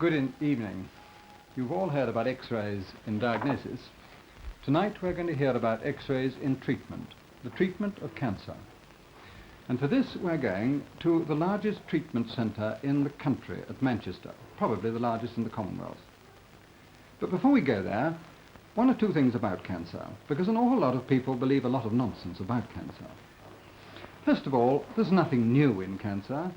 Evening. You've all heard about X-rays in diagnosis. Tonight we're going to hear about X-rays in treatment, the treatment of cancer. And for this we're going to the largest treatment centre in the country at Manchester, probably the largest in the Commonwealth. But before we go there, one or two things about cancer, because an awful lot of people believe a lot of nonsense about cancer. First of all, there's nothing new in cancer.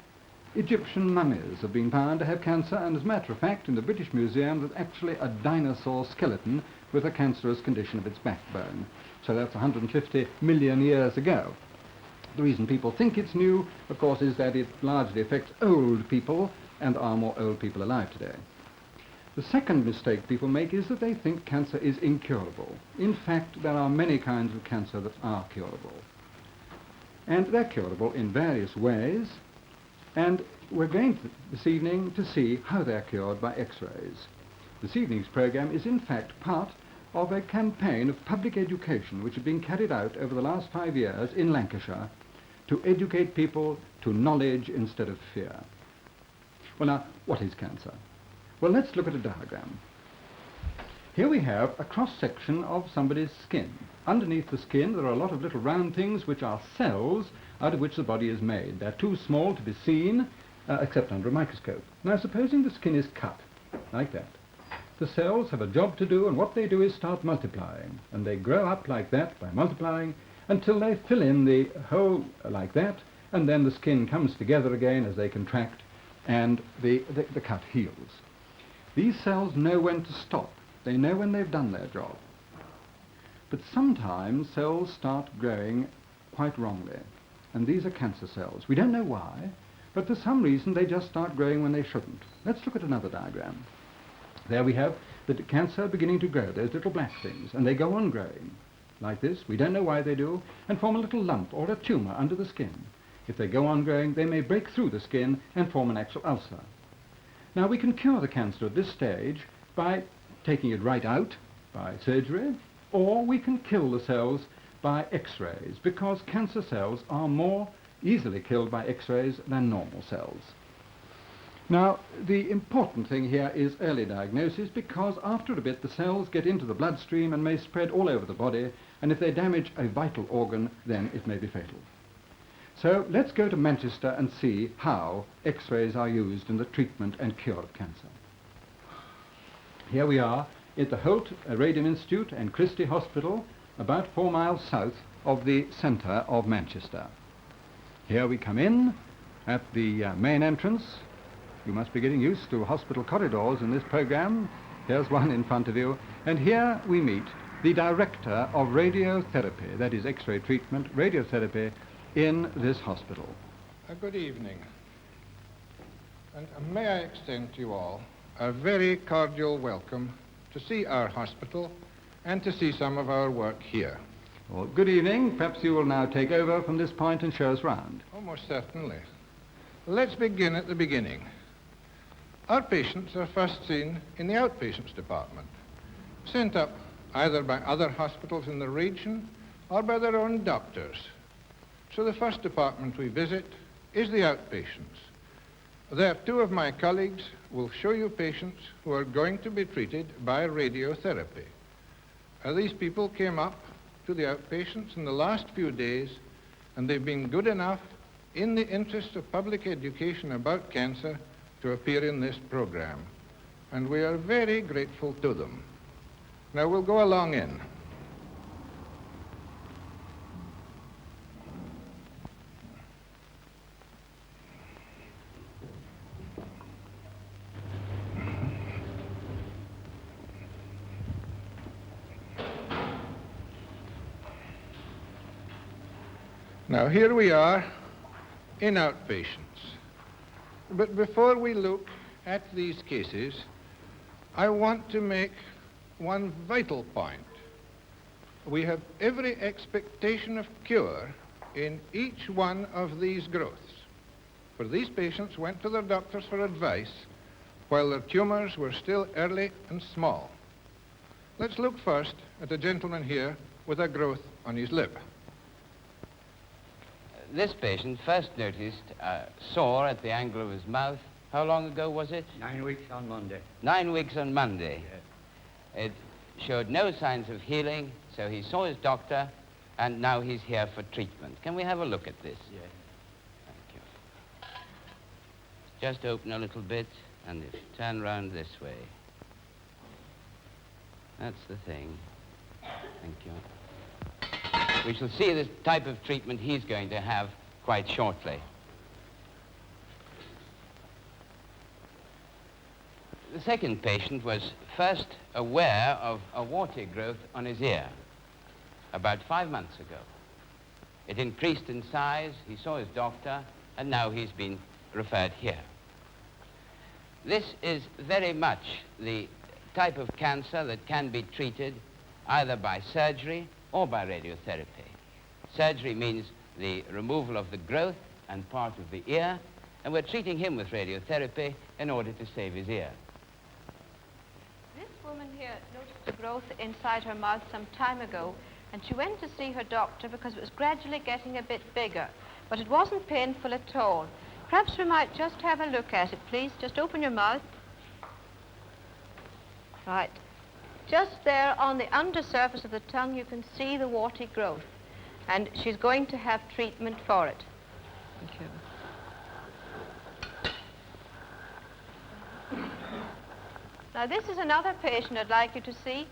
Egyptian mummies have been found to have cancer, and as a matter of fact, in the British Museum, there's actually a dinosaur skeleton with a cancerous condition of its backbone. So that's 150 million years ago. The reason people think it's new, of course, is that it largely affects old people, and are more old people alive today. The second mistake people make is that they think cancer is incurable. In fact, there are many kinds of cancer that are curable. And they're curable in various ways. And we're going this evening to see how they're cured by X-rays. This evening's programme is in fact part of a campaign of public education which has been carried out over the last 5 years in Lancashire to educate people to knowledge instead of fear. Well now, what is cancer? Well, let's look at a diagram. Here we have a cross-section of somebody's skin. Underneath the skin there are a lot of little round things which are cells out of which the body is made. They're too small to be seen except under a microscope. Now supposing the skin is cut like that. The cells have a job to do, and what they do is start multiplying, and they grow up like that by multiplying until they fill in the hole like that, and then the skin comes together again as they contract and the cut heals. These cells know when to stop. They know when they've done their job. But sometimes cells start growing quite wrongly, and these are cancer cells. We don't know why, but for some reason they just start growing when they shouldn't. Let's look at another diagram. There we have the cancer beginning to grow, those little black things, and they go on growing like this. We don't know why they do, and form a little lump or a tumour under the skin. If they go on growing, they may break through the skin and form an actual ulcer. Now we can cure the cancer at this stage by taking it right out by surgery, or we can kill the cells by X-rays, because cancer cells are more easily killed by X-rays than normal cells. Now, the important thing here is early diagnosis, because after a bit the cells get into the bloodstream and may spread all over the body, and if they damage a vital organ, then it may be fatal. So let's go to Manchester and see how X-rays are used in the treatment and cure of cancer. Here we are at the Holt Radiotherapy Institute and Christie Hospital, about 4 miles south of the centre of Manchester. Here we come in at the main entrance. You must be getting used to hospital corridors in this programme. Here's one in front of you. And here we meet the director of radiotherapy, that is X-ray treatment, radiotherapy, in this hospital. Good evening. And may I extend to you all a very cordial welcome to see our hospital and to see some of our work here. Well, good evening. Perhaps you will now take over from this point and show us round. Oh, most certainly. Let's begin at the beginning. Our patients are first seen in the outpatients department, sent up either by other hospitals in the region or by their own doctors. So the first department we visit is the outpatients. There, 2 of my colleagues will show you patients who are going to be treated by radiotherapy. These people came up to the outpatients in the last few days, and they've been good enough, in the interest of public education about cancer, to appear in this program. And we are very grateful to them. Now we'll go along in. Now here we are in outpatients. But before we look at these cases, I want to make one vital point. We have every expectation of cure in each one of these growths. For these patients went to their doctors for advice while their tumors were still early and small. Let's look first at a gentleman here with a growth on his lip. This patient first noticed a sore at the angle of his mouth How long ago was it? 9 weeks on Monday. 9 weeks on Monday. Yes. It showed no signs of healing, so he saw his doctor, and now he's here for treatment. Can we have a look at this? Yes. Thank you. Just open a little bit, and if you turn round this way. That's the thing. Thank you. We shall see the type of treatment he's going to have quite shortly. The second patient was first aware of a warty growth on his ear about 5 months ago. It increased in size, he saw his doctor, and now he's been referred here. This is very much the type of cancer that can be treated either by surgery or by radiotherapy. Surgery means the removal of the growth and part of the ear, and we're treating him with radiotherapy in order to save his ear. This woman here noticed a growth inside her mouth some time ago, and she went to see her doctor because it was gradually getting a bit bigger, but it wasn't painful at all. Perhaps we might just have a look at it, please. Just open your mouth. Right. Just there on the undersurface of the tongue, you can see the warty growth, and she's going to have treatment for it. Thank you. Now, this is another patient I'd like you to see.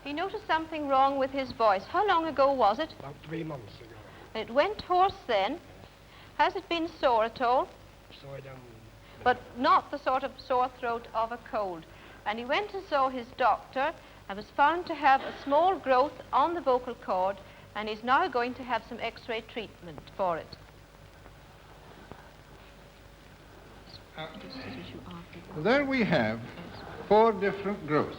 He noticed something wrong with his voice. How long ago was it? About 3 months ago. It went hoarse then. Has it been sore at all? So I don't... But not the sort of sore throat of a cold. And he went and saw his doctor and was found to have a small growth on the vocal cord, and he's now going to have some X-ray treatment for it. There we have 4 different growths,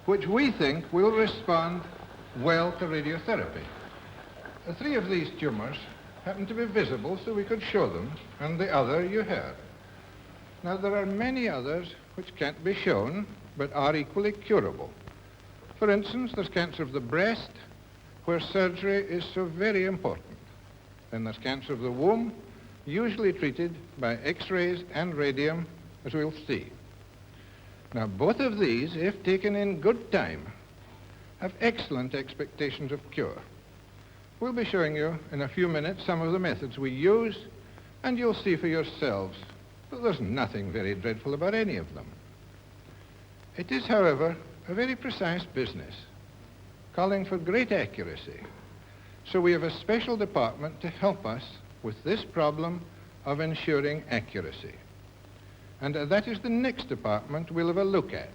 which we think will respond well to radiotherapy. 3 of these tumors happen to be visible, so we could show them, and the other you heard. Now, there are many others which can't be shown, but are equally curable. For instance, there's cancer of the breast, where surgery is so very important. Then there's cancer of the womb, usually treated by X-rays and radium, as we'll see. Now, both of these, if taken in good time, have excellent expectations of cure. We'll be showing you in a few minutes some of the methods we use, and you'll see for yourselves that there's nothing very dreadful about any of them. It is, however, a very precise business, calling for great accuracy. So we have a special department to help us with this problem of ensuring accuracy. And that is the next department we'll have a look at.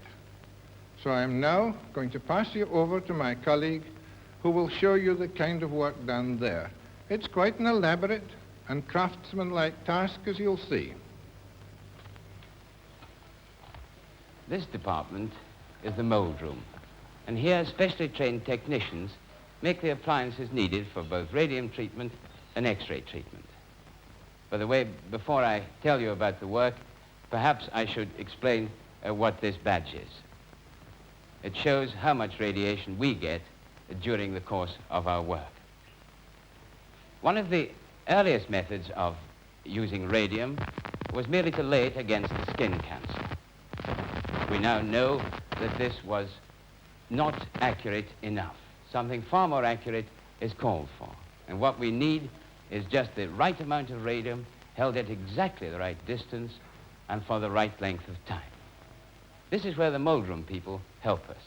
So I am now going to pass you over to my colleague who will show you the kind of work done there. It's quite an elaborate and craftsmanlike task, as you'll see. This department is the mold room, and here specially trained technicians make the appliances needed for both radium treatment and X-ray treatment. By the way, before I tell you about the work, perhaps I should explain what this badge is. It shows how much radiation we get during the course of our work. One of the earliest methods of using radium was merely to lay it against skin cancer. We now know that this was not accurate enough. Something far more accurate is called for. And what we need is just the right amount of radium held at exactly the right distance and for the right length of time. This is where the mold room people help us.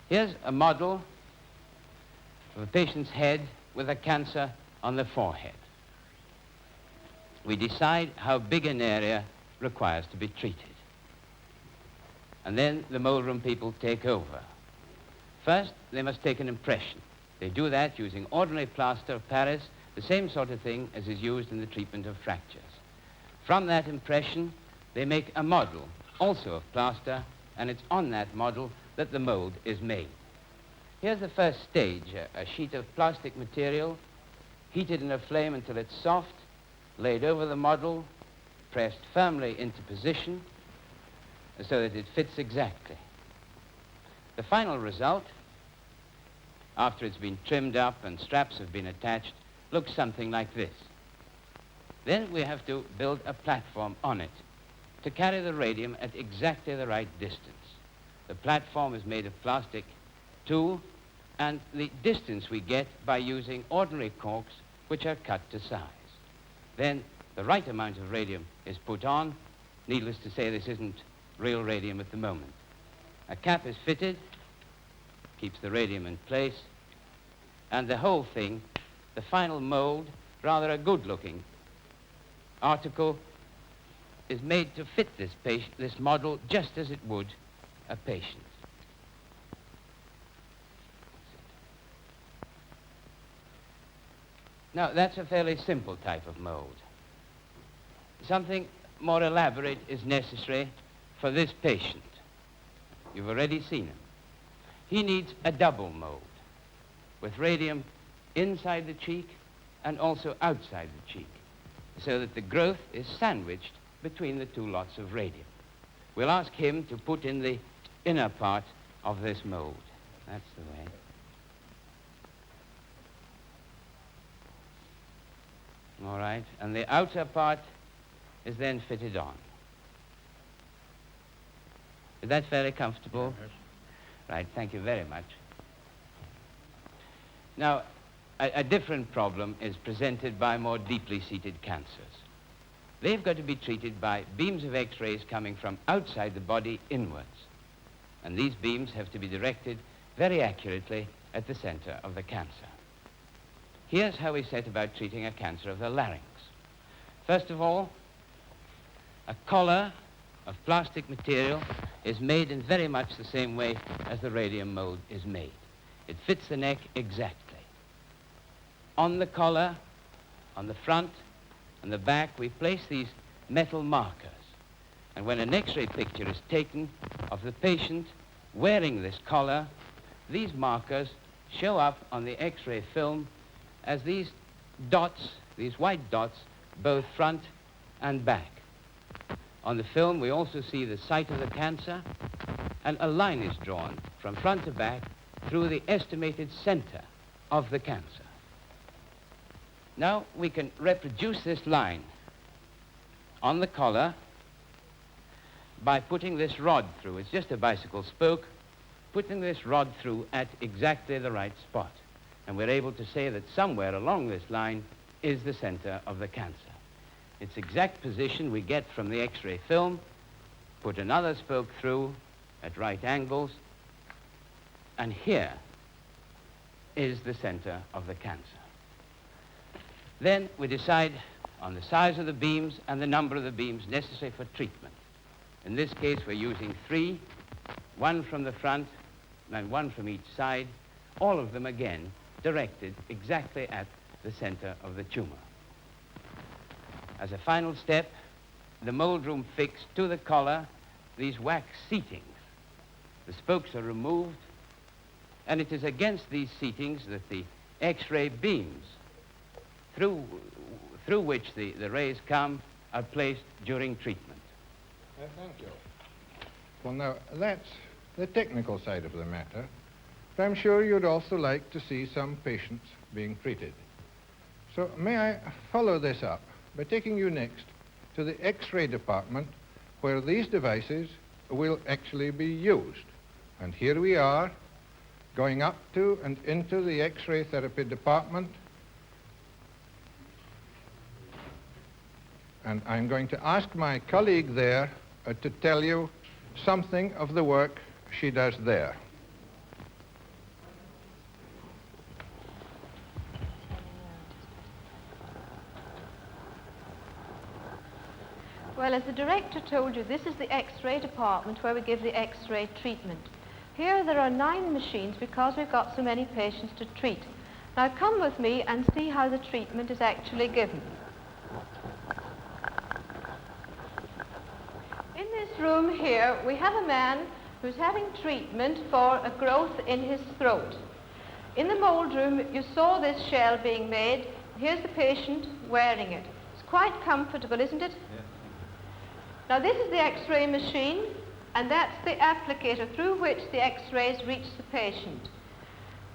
Here's a model of a patient's head with a cancer on the forehead. We decide how big an area requires to be treated. And then the mold room people take over. First, they must take an impression. They do that using ordinary plaster of Paris, the same sort of thing as is used in the treatment of fractures. From that impression, they make a model, also of plaster, and it's on that model that the mold is made. Here's the first stage, a sheet of plastic material, heated in a flame until it's soft, laid over the model, pressed firmly into position, so that it fits exactly. The final result, after it's been trimmed up and straps have been attached, looks something like this. Then we have to build a platform on it to carry the radium at exactly the right distance. The platform is made of plastic too, and the distance we get by using ordinary corks which are cut to size. Then the right amount of radium is put on. Needless to say, this isn't real radium at the moment. A cap is fitted, keeps the radium in place, and the whole thing, the final mold, rather a good-looking article, is made to fit this model just as it would a patient. Now, that's a fairly simple type of mold. Something more elaborate is necessary for this patient. You've already seen him. He needs a double mold with radium inside the cheek and also outside the cheek, so that the growth is sandwiched between the two lots of radium. We'll ask him to put in the inner part of this mold. That's the way. All right, and the outer part is then fitted on. Is that fairly comfortable? Yes. Right, thank you very much. Now, a different problem is presented by more deeply seated cancers. They've got to be treated by beams of X-rays coming from outside the body inwards. And these beams have to be directed very accurately at the center of the cancer. Here's how we set about treating a cancer of the larynx. First of all, a collar of plastic material is made in very much the same way as the radium mold is made. It fits the neck exactly. On the collar, on the front and the back, we place these metal markers. And when an X-ray picture is taken of the patient wearing this collar, these markers show up on the X-ray film as these dots, these white dots, both front and back. On the film, we also see the site of the cancer, and a line is drawn from front to back through the estimated center of the cancer. Now we can reproduce this line on the collar by putting this rod through. It's just a bicycle spoke, putting this rod through at exactly the right spot. And we're able to say that somewhere along this line is the center of the cancer. Its exact position we get from the X-ray film, put another spoke through at right angles, and here is the center of the cancer. Then we decide on the size of the beams and the number of the beams necessary for treatment. In this case, we're using 3, 1 from the front and 1 from each side, all of them again directed exactly at the center of the tumor. As a final step, the mold room fixed to the collar these wax seatings. The spokes are removed, and it is against these seatings that the X-ray beams through which the rays come are placed during treatment. Thank you. Well, now, that's the technical side of the matter, but I'm sure you'd also like to see some patients being treated. So may I follow this up by taking you next to the X-ray department where these devices will actually be used. And here we are, going up to and into the X-ray therapy department. And I'm going to ask my colleague there to tell you something of the work she does there. Well, as the director told you, this is the X-ray department where we give the X-ray treatment. Here there are 9 machines because we've got so many patients to treat. Now come with me and see how the treatment is actually given. In this room here, we have a man who's having treatment for a growth in his throat. In the mold room, you saw this shell being made. Here's the patient wearing it. It's quite comfortable, isn't it? Yeah. Now this is the X-ray machine, and that's the applicator through which the X-rays reach the patient.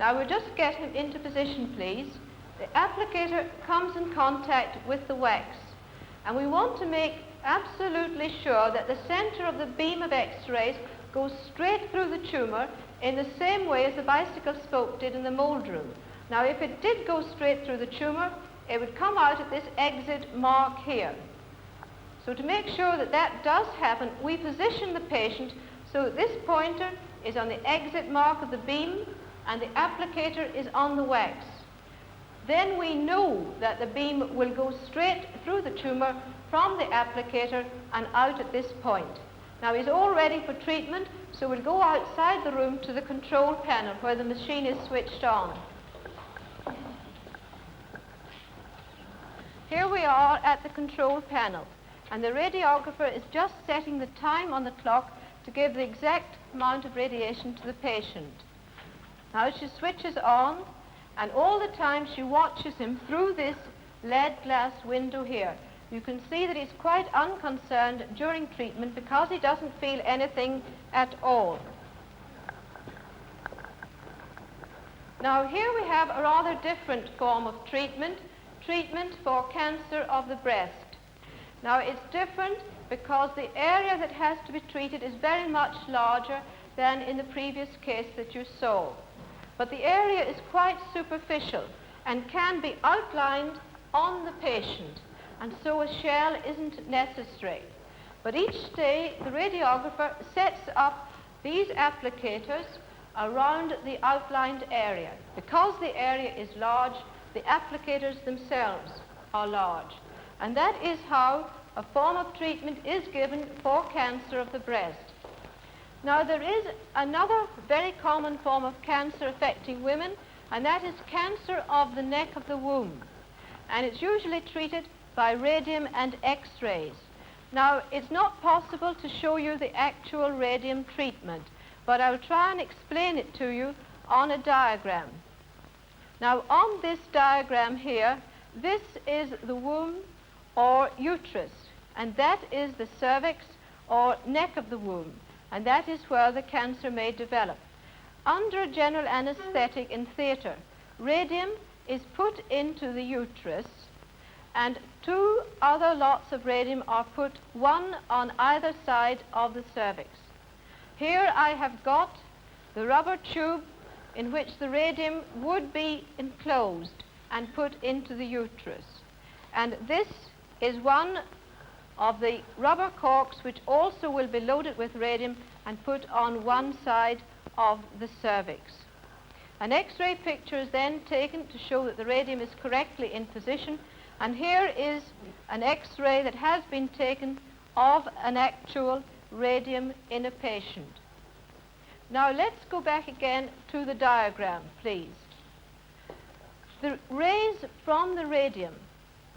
Now we'll just get him into position, please. The applicator comes in contact with the wax. And we want to make absolutely sure that the center of the beam of X-rays goes straight through the tumor in the same way as the bicycle spoke did in the mold room. Now, if it did go straight through the tumor, it would come out at this exit mark here. So to make sure that that does happen, we position the patient so that this pointer is on the exit mark of the beam and the applicator is on the wax. Then we know that the beam will go straight through the tumor from the applicator and out at this point. Now he's all ready for treatment, so we'll go outside the room to the control panel where the machine is switched on. Here we are at the control panel, and the radiographer is just setting the time on the clock to give the exact amount of radiation to the patient. Now she switches on, and all the time she watches him through this lead glass window here. You can see that he's quite unconcerned during treatment because he doesn't feel anything at all. Now here we have a rather different form of treatment for cancer of the breast. Now it's different because the area that has to be treated is very much larger than in the previous case that you saw. But the area is quite superficial and can be outlined on the patient, and so a shell isn't necessary. But each day the radiographer sets up these applicators around the outlined area. Because the area is large, the applicators themselves are large. And that is how a form of treatment is given for cancer of the breast. Now there is another very common form of cancer affecting women, and that is cancer of the neck of the womb. And it's usually treated by radium and X-rays. Now it's not possible to show you the actual radium treatment, but I'll try and explain it to you on a diagram. Now on this diagram here, this is the womb or uterus, and that is the cervix or neck of the womb, and that is where the cancer may develop. Under general anesthetic in theatre, radium is put into the uterus, and 2 other lots of radium are put, one on either side of the cervix. Here I have got the rubber tube in which the radium would be enclosed and put into the uterus. And this is one of the rubber corks which also will be loaded with radium and put on one side of the cervix. An X-ray picture is then taken to show that the radium is correctly in position, and here is an X-ray that has been taken of an actual radium in a patient. Now let's go back again to the diagram, please. The rays from the radium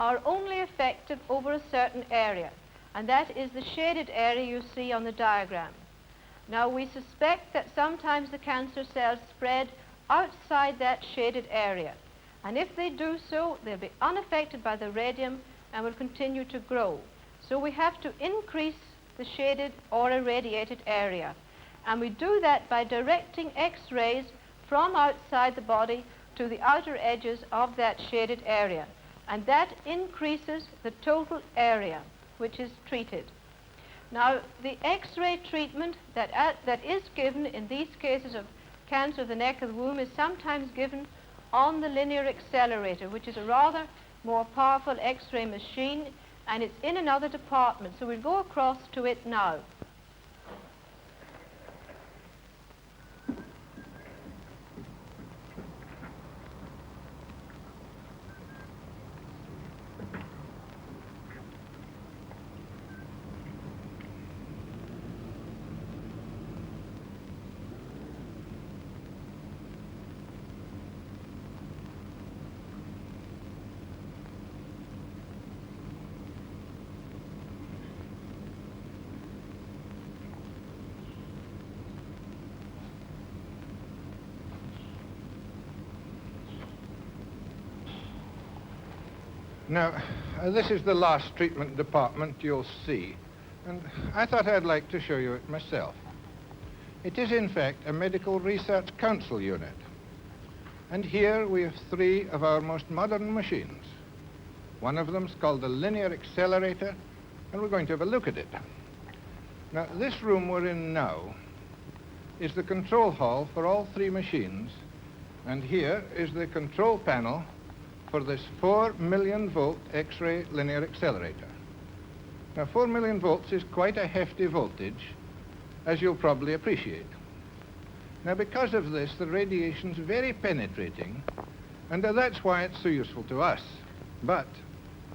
are only effective over a certain area, and that is the shaded area you see on the diagram. Now we suspect that sometimes the cancer cells spread outside that shaded area, and if they do so, they'll be unaffected by the radium and will continue to grow. So we have to increase the shaded or irradiated area, and we do that by directing X-rays from outside the body to the outer edges of that shaded area, and that increases the total area which is treated. Now the X-ray treatment that is given in these cases of cancer of the neck of the womb is sometimes given on the linear accelerator, which is a rather more powerful X-ray machine, and it's in another department, so we'll go across to it now. Now, this is the last treatment department you'll see, and I thought I'd like to show you it myself. It is, in fact, a medical research council unit. And here we have 3 of our most modern machines. One of them's called the linear accelerator, and we're going to have a look at it. Now, this room we're in now is the control hall for all three machines, and here is the control panel for this 4 million volt X-ray linear accelerator. Now, 4 million volts is quite a hefty voltage, as you'll probably appreciate. Now, because of this, the radiation's very penetrating, and that's why it's so useful to us. But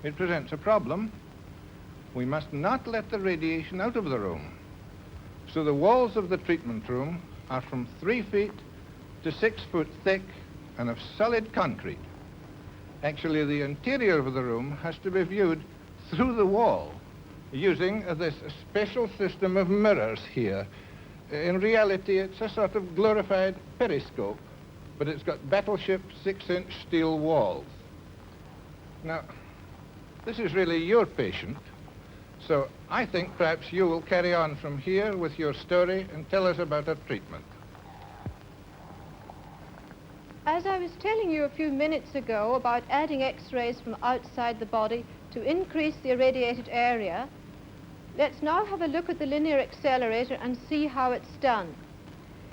it presents a problem. We must not let the radiation out of the room. So the walls of the treatment room are from 3 feet to 6 foot thick and of solid concrete. Actually, the interior of the room has to be viewed through the wall using this special system of mirrors here. In reality, it's a sort of glorified periscope, but it's got battleship 6-inch steel walls. Now, this is really your patient, so I think perhaps you will carry on from here with your story and tell us about her treatment. As I was telling you a few minutes ago about adding X-rays from outside the body to increase the irradiated area, let's now have a look at the linear accelerator and see how it's done.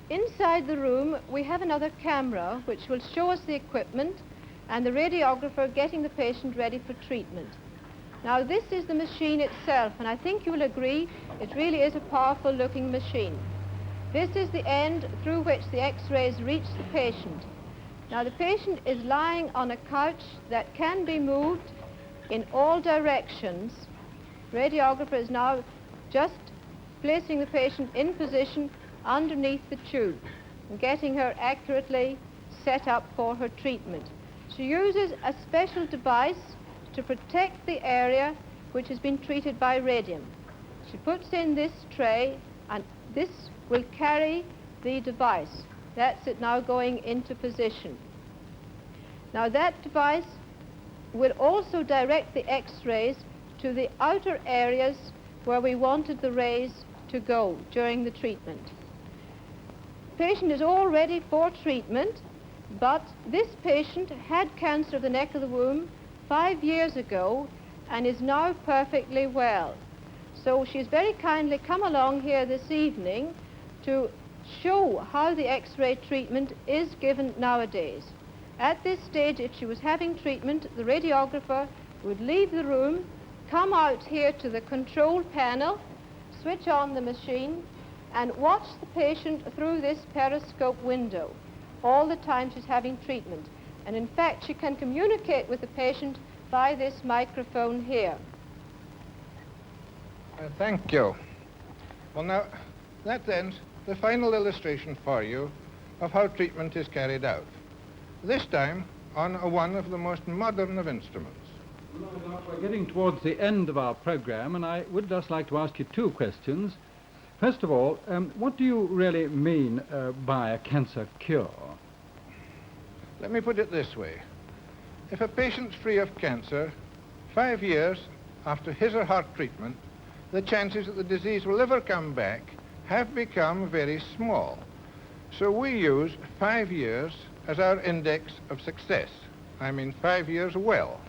Inside the room, we have another camera which will show us the equipment and the radiographer getting the patient ready for treatment. Now, this is the machine itself, and I think you'll agree it really is a powerful looking machine. This is the end through which the X-rays reach the patient. Now, the patient is lying on a couch that can be moved in all directions. The radiographer is now just placing the patient in position underneath the tube and getting her accurately set up for her treatment. She uses a special device to protect the area which has been treated by radium. She puts in this tray, and this will carry the device. That's it now going into position. Now, that device will also direct the X-rays to the outer areas where we wanted the rays to go during the treatment. The patient is all ready for treatment, but this patient had cancer of the neck of the womb 5 years ago and is now perfectly well. So she's very kindly come along here this evening to show how the X-ray treatment is given nowadays. At this stage, if she was having treatment, the radiographer would leave the room, come out here to the control panel, switch on the machine, and watch the patient through this periscope window all the time she's having treatment. And in fact, she can communicate with the patient by this microphone here. Thank you. Well, now, that ends the final illustration for you of how treatment is carried out. This time on one of the most modern of instruments. Well, we're getting towards the end of our program, and I would just like to ask you 2 questions. First of all, what do you really mean by a cancer cure? Let me put it this way. If a patient's free of cancer, 5 years after his or her treatment, the chances that the disease will ever come back have become very small. So we use 5 years as our index of success. I mean 5 years well.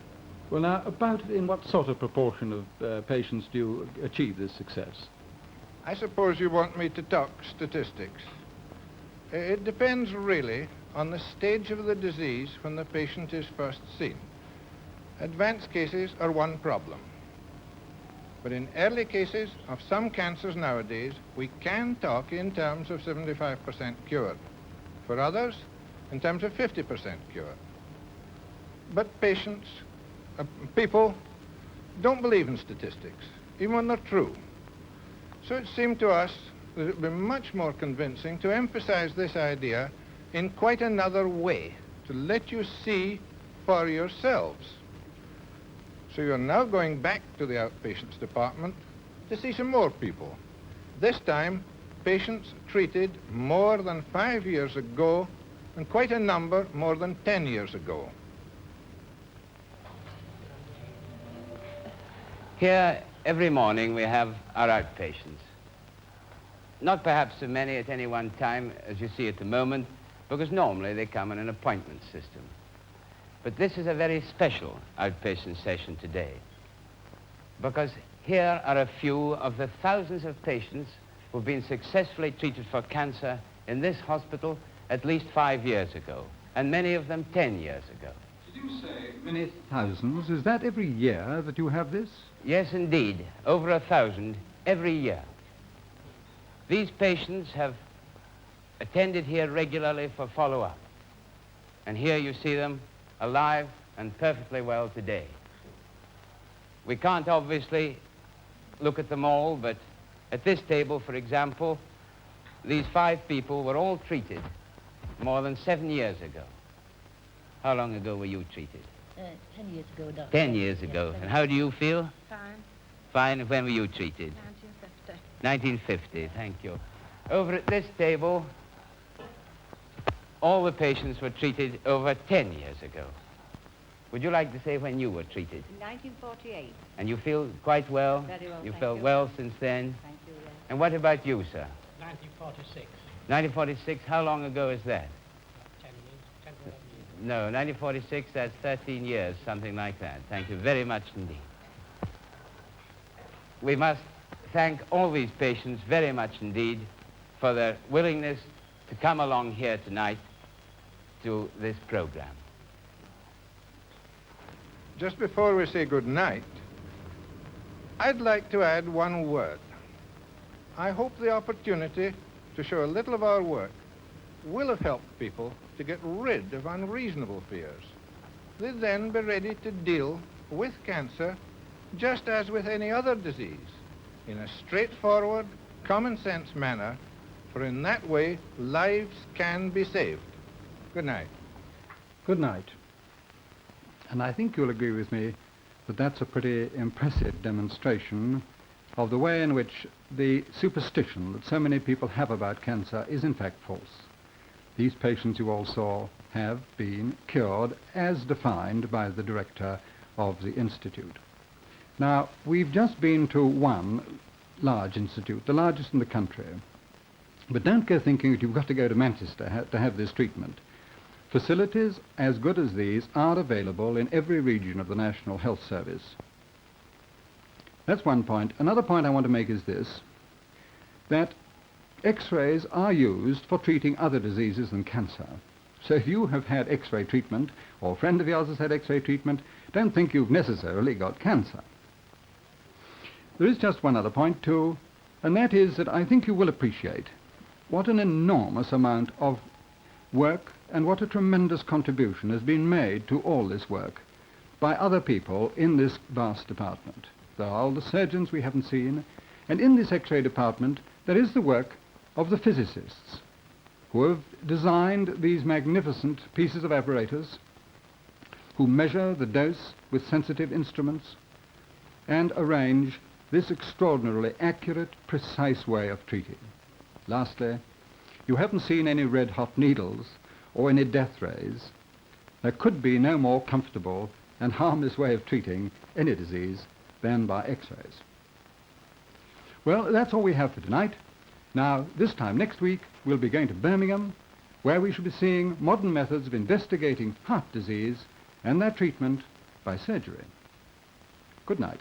Well, now, about in what sort of proportion of patients do you achieve this success? I suppose you want me to talk statistics. It depends really on the stage of the disease when the patient is first seen. Advanced cases are one problem. But in early cases of some cancers nowadays, we can talk in terms of 75% cure. For others, in terms of 50% cure. But people don't believe in statistics, even when they're true. So it seemed to us that it would be much more convincing to emphasize this idea in quite another way, to let you see for yourselves. So you're now going back to the outpatients department to see some more people. This time, patients treated more than 5 years ago, and quite a number more than 10 years ago. Here, every morning, we have our outpatients. Not perhaps so many at any one time as you see at the moment, because normally they come in an appointment system. But this is a very special outpatient session today, because here are a few of the thousands of patients who've been successfully treated for cancer in this hospital at least 5 years ago, and many of them 10 years ago. Did you say many thousands? Is that every year that you have this? Yes, indeed, over 1,000 every year. These patients have attended here regularly for follow-up, and here you see them alive and perfectly well today. We can't obviously look at them all, but at this table, for example, these 5 people were all treated more than 7 years ago. How long ago were you treated? 10 years ago, Doctor. 10 years ago. And how do you feel? Fine. Fine. When were you treated? 1950. 1950, thank you. Over at this table, all the patients were treated over 10 years ago. Would you like to say when you were treated? 1948. And you feel quite well? Very well, You thank felt you. well since then? Thank you, yes. And what about you, sir? 1946. 1946, how long ago is that? 10 years, 10 to 11 years. No, 1946, that's 13 years, something like that. Thank you very much indeed. We must thank all these patients very much indeed for their willingness to come along here tonight to this program. Just before we say good night, I'd like to add one word. I hope the opportunity to show a little of our work will have helped people to get rid of unreasonable fears. They'd then be ready to deal with cancer just as with any other disease, in a straightforward, common-sense manner, for in that way, lives can be saved. Good night. Good night. And I think you'll agree with me that that's a pretty impressive demonstration of the way in which the superstition that so many people have about cancer is in fact false. These patients you all saw have been cured as defined by the director of the Institute. Now, we've just been to one large institute, the largest in the country. But don't go thinking that you've got to go to Manchester to have this treatment. Facilities as good as these are available in every region of the National Health Service. That's one point. Another point I want to make is this, that X-rays are used for treating other diseases than cancer. So if you have had X-ray treatment, or a friend of yours has had X-ray treatment, don't think you've necessarily got cancer. There is just one other point too, and that is that I think you will appreciate what an enormous amount of work and what a tremendous contribution has been made to all this work by other people in this vast department. There are all the surgeons we haven't seen, and in this X-ray department there is the work of the physicists who have designed these magnificent pieces of apparatus, who measure the dose with sensitive instruments and arrange this extraordinarily accurate, precise way of treating. Lastly, you haven't seen any red-hot needles or any death rays. There could be no more comfortable and harmless way of treating any disease than by X-rays. Well, that's all we have for tonight. Now, this time next week, we'll be going to Birmingham, where we shall be seeing modern methods of investigating heart disease and their treatment by surgery. Good night.